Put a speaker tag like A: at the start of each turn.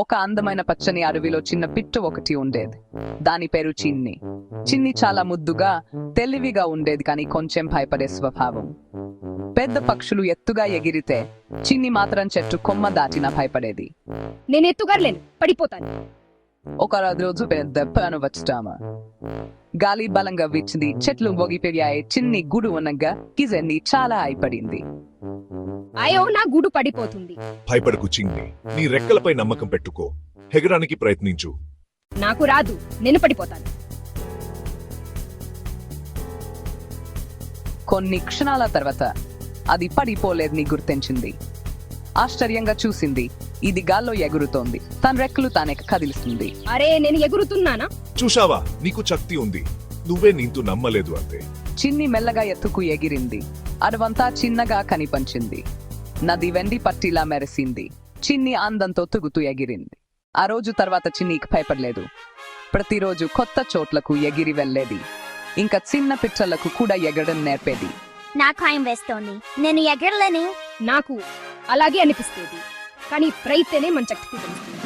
A: ఒక అందమైన పచ్చని అడవిలో చిన్న పిట్టు ఒకటి ఉండేది. దాని పేరు చిన్ని. చిన్ని చాలా ముద్దుగా, తెలివిగా ఉండేది, కానీ కొంచెం భయపడే స్వభావం. పెద్ద పక్షులు ఎత్తుగా ఎగిరితే చిన్ని మాత్రం చెట్టు కొమ్మ దాటినా భయపడేది.
B: నేను ఎత్తుగారలేను, పడిపోతాను.
A: ఒక రోజు పెద్ద పను వచ్చామ. గాలి బలంగా వీచింది, చెట్లు మోగిపోయాయి. చిన్ని గూడు ఉన్నగా కిజన్ని చాలా భయపడింది.
B: అయ్యో, నా గూడు పడిపోతుంది.
C: భయపడకు చిన్ని, నీ రెక్కలపై నమ్మకం పెట్టుకో, ఎగరానికి ప్రయత్నించు.
B: నాకు రాదు, నేను పడిపోతాను.
A: కొన్ని క్షణాల తర్వాత అది పడిపోలేదని గుర్తించింది. ఆశ్చర్యంగా చూసింది. ఇది గాల్లో ఎగురుతోంది, తన రెక్కలు తానే కదిలిస్తుంది.
B: అరే, నేను ఎగురుతున్నానా?
C: చూశావా, నీకు శక్తి ఉంది, నువ్వే నీంతు నమ్మలేదు అంతే.
A: చిన్ని మెల్లగా ఎత్తుకు ఎగిరింది. అడవంతా చిన్నగా కనిపించింది. నది వెండి పట్టిలా మెరిసింది. చిన్ని అందంతో తూగుతూ ఎగిరింది. ఆ రోజు తర్వాత చిన్నికి భయపడలేదు. ప్రతిరోజు కొత్త చోట్లకు ఎగిరి వెళ్లేది. ఇంకా చిన్న పిట్టలకు కూడా ఎగరడం నేర్పేది.
D: నాకు భయం వేస్తోంది, నేను ఎగరలేను.
B: నాకు అలాగే అనిపిస్తేది, కానీ ప్రయత్ననే మన శక్తికి తెలుస్తుంది.